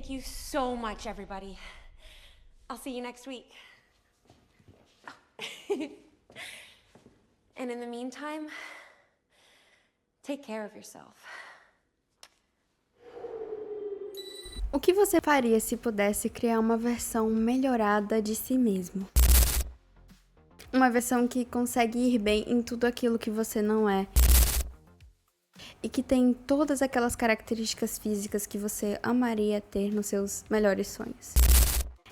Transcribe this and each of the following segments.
Thank you so much, everybody. I'll see you next week. And in the meantime, take care of yourself. O que você faria se pudesse criar uma versão melhorada de si mesmo? Uma versão que consegue ir bem em tudo aquilo que você não é. E que tem todas aquelas características físicas que você amaria ter nos seus melhores sonhos.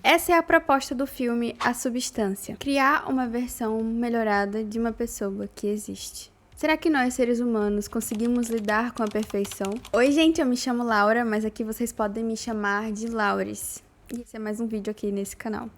Essa é a proposta do filme A Substância. Criar uma versão melhorada de uma pessoa que existe. Será que nós, seres humanos, conseguimos lidar com a perfeição? Oi, gente, eu me chamo Laura, mas aqui vocês podem me chamar de Laures. E esse é mais um vídeo aqui nesse canal.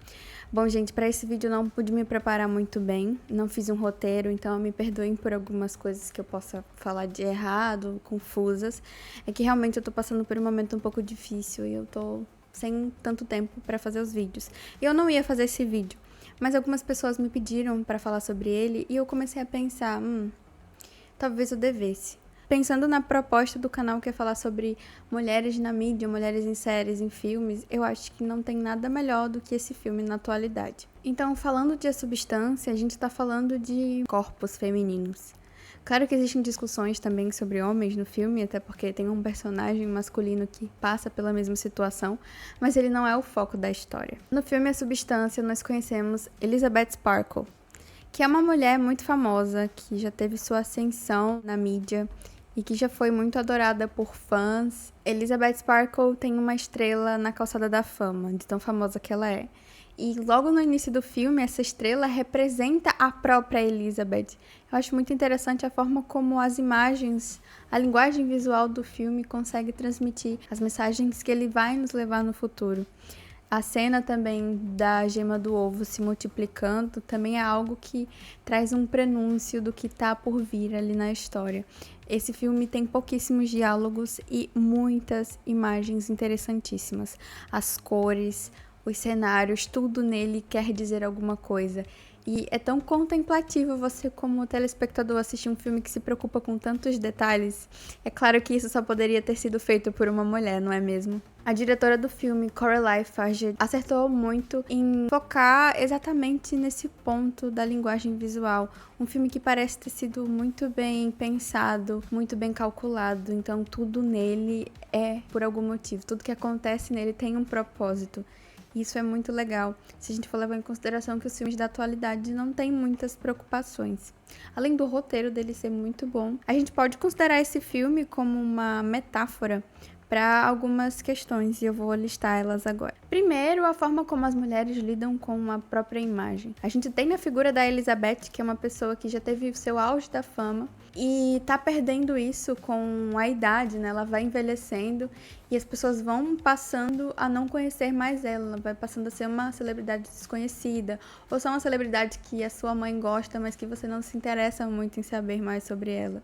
Bom, gente, para esse vídeo eu não pude me preparar muito bem, não fiz um roteiro, então me perdoem por algumas coisas que eu possa falar de errado, confusas. É que realmente eu tô passando por um momento um pouco difícil e eu tô sem tanto tempo para fazer os vídeos. E eu não ia fazer esse vídeo, mas algumas pessoas me pediram para falar sobre ele e eu comecei a pensar, talvez eu devesse. Pensando na proposta do canal que é falar sobre mulheres na mídia, mulheres em séries, em filmes, eu acho que não tem nada melhor do que esse filme na atualidade. Então, falando de A Substância, a gente tá falando de corpos femininos. Claro que existem discussões também sobre homens no filme, até porque tem um personagem masculino que passa pela mesma situação, mas ele não é o foco da história. No filme A Substância, nós conhecemos Elizabeth Sparkle, que é uma mulher muito famosa, que já teve sua ascensão na mídia e que já foi muito adorada por fãs. Elizabeth Sparkle tem uma estrela na calçada da fama, de tão famosa que ela é. E logo no início do filme, essa estrela representa a própria Elizabeth. Eu acho muito interessante a forma como as imagens, a linguagem visual do filme consegue transmitir as mensagens que ele vai nos levar no futuro. A cena também da gema do ovo se multiplicando também é algo que traz um prenúncio do que está por vir ali na história. Esse filme tem pouquíssimos diálogos e muitas imagens interessantíssimas. As cores, os cenários, tudo nele quer dizer alguma coisa. E é tão contemplativo você, como telespectador, assistir um filme que se preocupa com tantos detalhes. É claro que isso só poderia ter sido feito por uma mulher, não é mesmo? A diretora do filme, Coralie Farge, acertou muito em focar exatamente nesse ponto da linguagem visual. Um filme que parece ter sido muito bem pensado, muito bem calculado. Então tudo nele é por algum motivo. Tudo que acontece nele tem um propósito. Isso é muito legal, se a gente for levar em consideração que os filmes da atualidade não têm muitas preocupações. Além do roteiro dele ser muito bom, a gente pode considerar esse filme como uma metáfora para algumas questões, e eu vou listar elas agora. Primeiro, a forma como as mulheres lidam com a própria imagem. A gente tem na figura da Elizabeth, que é uma pessoa que já teve o seu auge da fama, e tá perdendo isso com a idade, né? Ela vai envelhecendo e as pessoas vão passando a não conhecer mais ela. Ela vai passando a ser uma celebridade desconhecida, ou só uma celebridade que a sua mãe gosta, mas que você não se interessa muito em saber mais sobre ela.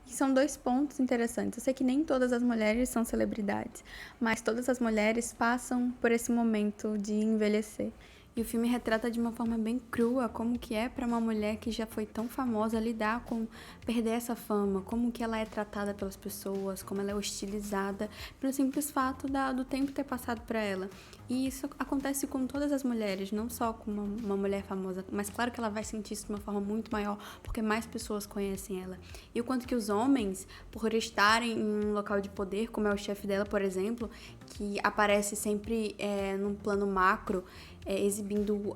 E são dois pontos interessantes. Eu sei que nem todas as mulheres são celebridades, mas todas as mulheres passam por esse momento de envelhecer. E o filme retrata de uma forma bem crua como que é para uma mulher que já foi tão famosa lidar com perder essa fama, como que ela é tratada pelas pessoas, como ela é hostilizada pelo simples fato do tempo ter passado para ela. E isso acontece com todas as mulheres, não só com uma mulher famosa, mas claro que ela vai sentir isso de uma forma muito maior, porque mais pessoas conhecem ela. E o quanto que os homens, por estarem em um local de poder, como é o chefe dela, por exemplo, que aparece sempre num plano macro, exibindo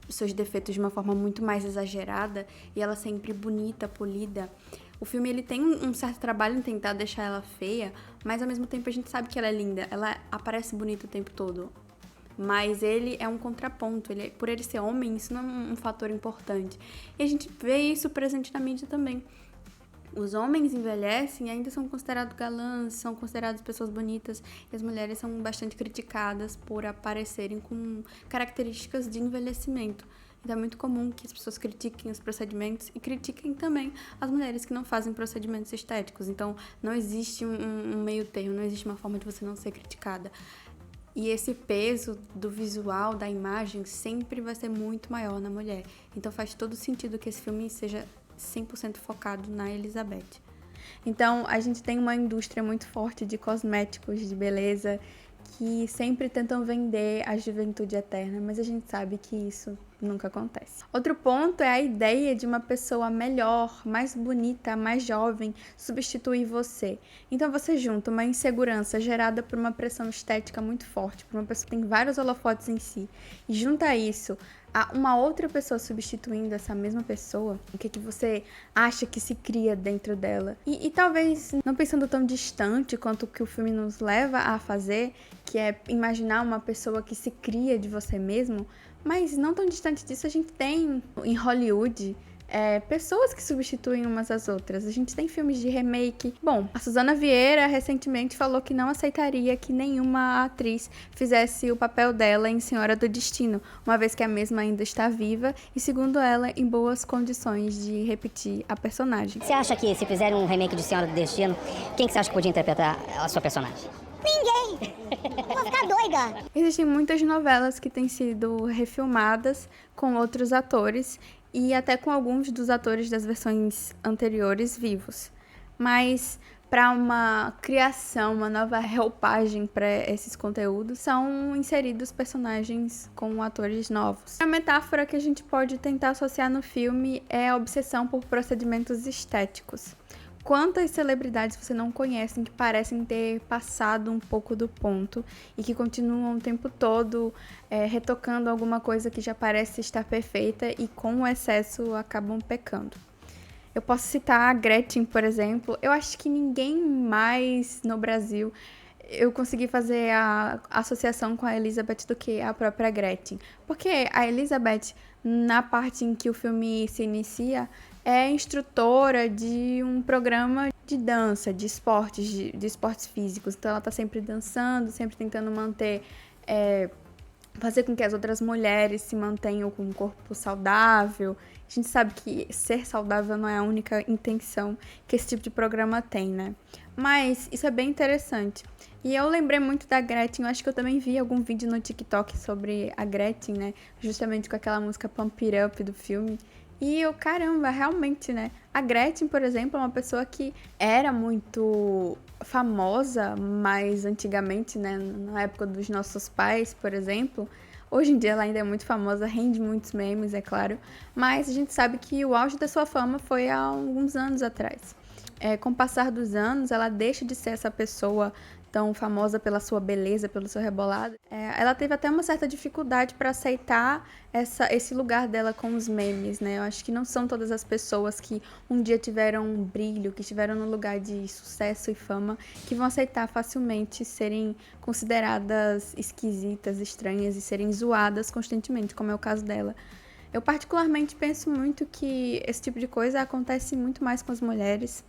seus defeitos de uma forma muito mais exagerada, e ela sempre bonita, polida. O filme ele tem um certo trabalho em tentar deixar ela feia, mas ao mesmo tempo a gente sabe que ela é linda, ela aparece bonita o tempo todo. Mas ele é um contraponto, por ele ser homem, isso não é um fator importante. E a gente vê isso presente na mídia também. Os homens envelhecem e ainda são considerados galãs, são consideradas pessoas bonitas, e as mulheres são bastante criticadas por aparecerem com características de envelhecimento. Então é muito comum que as pessoas critiquem os procedimentos e critiquem também as mulheres que não fazem procedimentos estéticos. Então não existe um meio termo, não existe uma forma de você não ser criticada. E esse peso do visual, da imagem, sempre vai ser muito maior na mulher. Então faz todo sentido que esse filme seja 100% focado na Elizabeth. Então, a gente tem uma indústria muito forte de cosméticos, de beleza, que sempre tentam vender a juventude eterna, mas a gente sabe que isso nunca acontece. Outro ponto é a ideia de uma pessoa melhor, mais bonita, mais jovem, substituir você. Então você junta uma insegurança gerada por uma pressão estética muito forte, por uma pessoa que tem vários holofotes em si, e junta isso a uma outra pessoa substituindo essa mesma pessoa, o que você acha que se cria dentro dela. E talvez, não pensando tão distante quanto o que o filme nos leva a fazer, que é imaginar uma pessoa que se cria de você mesmo, mas não tão distante disso, a gente tem em Hollywood pessoas que substituem umas às outras. A gente tem filmes de remake. Bom, a Suzana Vieira recentemente falou que não aceitaria que nenhuma atriz fizesse o papel dela em Senhora do Destino, uma vez que a mesma ainda está viva e, segundo ela, em boas condições de repetir a personagem. Você acha que se fizerem um remake de Senhora do Destino, quem que você acha que podia interpretar a sua personagem? Ninguém! Vou ficar doida! Existem muitas novelas que têm sido refilmadas com outros atores e até com alguns dos atores das versões anteriores vivos. Mas para uma criação, uma nova roupagem para esses conteúdos, são inseridos personagens com atores novos. A metáfora que a gente pode tentar associar no filme é a obsessão por procedimentos estéticos. Quantas celebridades você não conhece que parecem ter passado um pouco do ponto e que continuam o tempo todo retocando alguma coisa que já parece estar perfeita e com o excesso acabam pecando? Eu posso citar a Gretchen, por exemplo. Eu acho que ninguém mais no Brasil eu consegui fazer a associação com a Elizabeth do que a própria Gretchen. Porque a Elizabeth, na parte em que o filme se inicia, é instrutora de um programa de dança, de esportes, de esportes físicos. Então ela tá sempre dançando, sempre tentando manter, fazer com que as outras mulheres se mantenham com um corpo saudável. A gente sabe que ser saudável não é a única intenção que esse tipo de programa tem, né? Mas isso é bem interessante. E eu lembrei muito da Gretchen, eu acho que eu também vi algum vídeo no TikTok sobre a Gretchen, né? Justamente com aquela música Pump It Up do filme. E eu, caramba, realmente, né? A Gretchen, por exemplo, é uma pessoa que era muito famosa, mas antigamente, né? Na época dos nossos pais, por exemplo. Hoje em dia ela ainda é muito famosa, rende muitos memes, é claro. Mas a gente sabe que o auge da sua fama foi há alguns anos atrás. Com o passar dos anos, ela deixa de ser essa pessoa tão famosa pela sua beleza, pelo seu rebolado. Ela teve até uma certa dificuldade para aceitar esse lugar dela com os memes, né? Eu acho que não são todas as pessoas que um dia tiveram um brilho, que estiveram no lugar de sucesso e fama, que vão aceitar facilmente serem consideradas esquisitas, estranhas e serem zoadas constantemente, como é o caso dela. Eu particularmente penso muito que esse tipo de coisa acontece muito mais com as mulheres.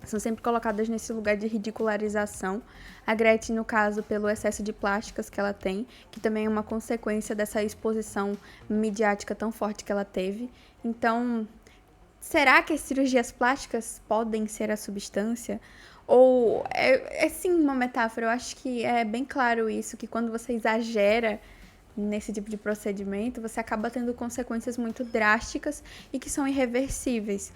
São sempre colocadas nesse lugar de ridicularização. A Gretchen, no caso, pelo excesso de plásticas que ela tem, que também é uma consequência dessa exposição midiática tão forte que ela teve. Então, será que as cirurgias plásticas podem ser a substância? Ou é sim uma metáfora? Eu acho que é bem claro isso, que quando você exagera nesse tipo de procedimento, você acaba tendo consequências muito drásticas e que são irreversíveis.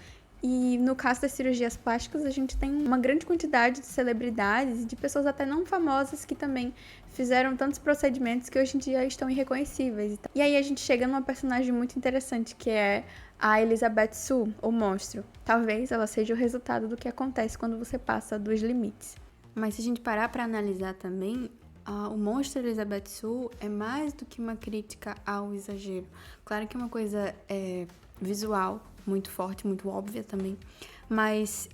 E no caso das cirurgias plásticas, a gente tem uma grande quantidade de celebridades e de pessoas até não famosas que também fizeram tantos procedimentos que hoje em dia estão irreconhecíveis. E aí a gente chega numa personagem muito interessante, que é a Elizabeth Shue, o monstro. Talvez ela seja o resultado do que acontece quando você passa dos limites. Mas se a gente parar para analisar também, o monstro Elizabeth Shue é mais do que uma crítica ao exagero. Claro que é uma coisa visual, muito forte, muito óbvia também, mas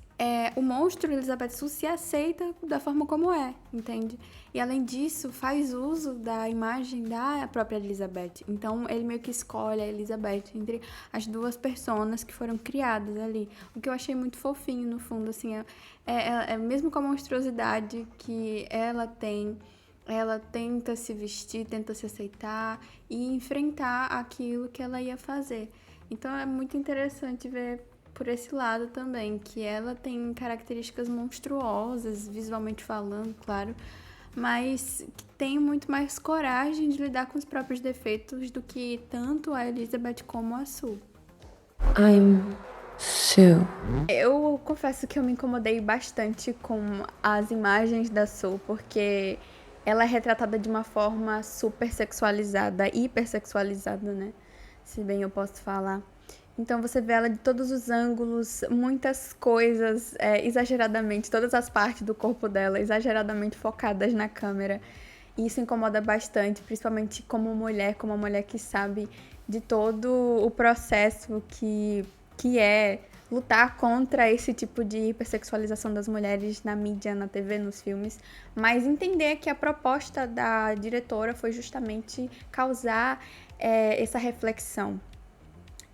o monstro Elizabeth Shue se aceita da forma como é, entende? E além disso, faz uso da imagem da própria Elizabeth. Então ele meio que escolhe a Elizabeth entre as duas personas que foram criadas ali, o que eu achei muito fofinho no fundo, assim, mesmo com a monstruosidade que ela tem, ela tenta se vestir, tenta se aceitar e enfrentar aquilo que ela ia fazer. Então é muito interessante ver por esse lado também, que ela tem características monstruosas, visualmente falando, claro, mas que tem muito mais coragem de lidar com os próprios defeitos do que tanto a Elizabeth como a Shue. I'm Shue. Eu confesso que eu me incomodei bastante com as imagens da Shue, porque ela é retratada de uma forma super sexualizada, hipersexualizada, né? Se bem eu posso falar. Então você vê ela de todos os ângulos, muitas coisas exageradamente, todas as partes do corpo dela exageradamente focadas na câmera. E isso incomoda bastante, principalmente como uma mulher que sabe de todo o processo que é lutar contra esse tipo de hipersexualização das mulheres na mídia, na TV, nos filmes, mas entender que a proposta da diretora foi justamente causar essa reflexão.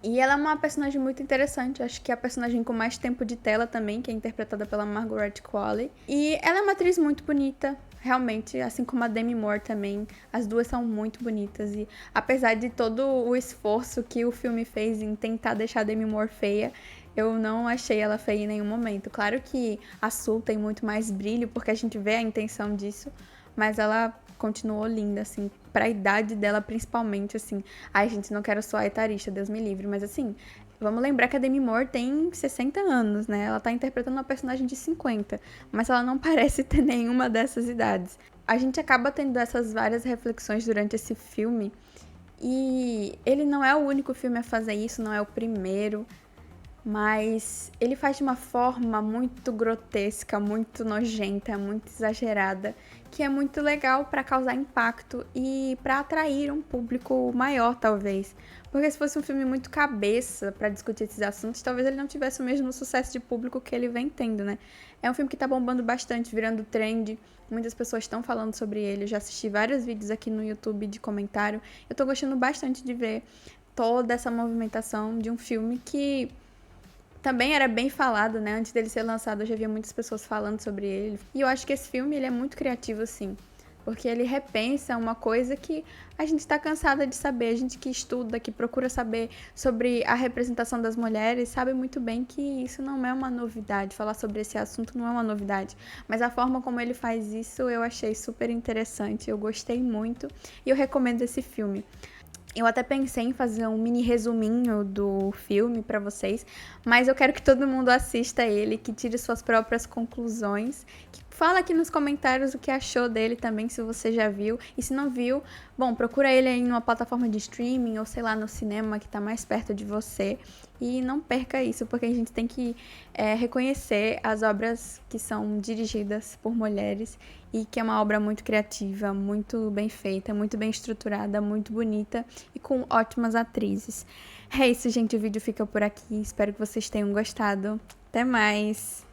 E ela é uma personagem muito interessante, acho que é a personagem com mais tempo de tela também, que é interpretada pela Margaret Qualley. E ela é uma atriz muito bonita, realmente, assim como a Demi Moore também. As duas são muito bonitas e apesar de todo o esforço que o filme fez em tentar deixar a Demi Moore feia, eu não achei ela feia em nenhum momento. Claro que a Sue tem muito mais brilho, porque a gente vê a intenção disso, mas ela continuou linda, assim, pra idade dela principalmente, assim. Ai, gente, não quero soar etarista, Deus me livre, mas assim, vamos lembrar que a Demi Moore tem 60 anos, né? Ela tá interpretando uma personagem de 50, mas ela não parece ter nenhuma dessas idades. A gente acaba tendo essas várias reflexões durante esse filme, e ele não é o único filme a fazer isso, não é o primeiro, mas ele faz de uma forma muito grotesca, muito nojenta, muito exagerada, que é muito legal para causar impacto e para atrair um público maior, talvez. Porque se fosse um filme muito cabeça para discutir esses assuntos, talvez ele não tivesse o mesmo sucesso de público que ele vem tendo, né? É um filme que tá bombando bastante, virando trend. Muitas pessoas estão falando sobre ele. Eu já assisti vários vídeos aqui no YouTube de comentário. Eu tô gostando bastante de ver toda essa movimentação de um filme que também era bem falado, né? Antes dele ser lançado, eu já via muitas pessoas falando sobre ele. E eu acho que esse filme, ele é muito criativo, assim. Porque ele repensa uma coisa que a gente está cansada de saber. A gente que estuda, que procura saber sobre a representação das mulheres, sabe muito bem que isso não é uma novidade. Falar sobre esse assunto não é uma novidade. Mas a forma como ele faz isso, eu achei super interessante. Eu gostei muito e eu recomendo esse filme. Eu até pensei em fazer um mini resuminho do filme pra vocês, mas eu quero que todo mundo assista ele, que tire suas próprias conclusões, que fala aqui nos comentários o que achou dele também, se você já viu. E se não viu, bom, procura ele aí numa plataforma de streaming ou sei lá, no cinema que tá mais perto de você. E não perca isso, porque a gente tem que reconhecer as obras que são dirigidas por mulheres e que é uma obra muito criativa, muito bem feita, muito bem estruturada, muito bonita e com ótimas atrizes. É isso, gente, o vídeo fica por aqui. Espero que vocês tenham gostado. Até mais!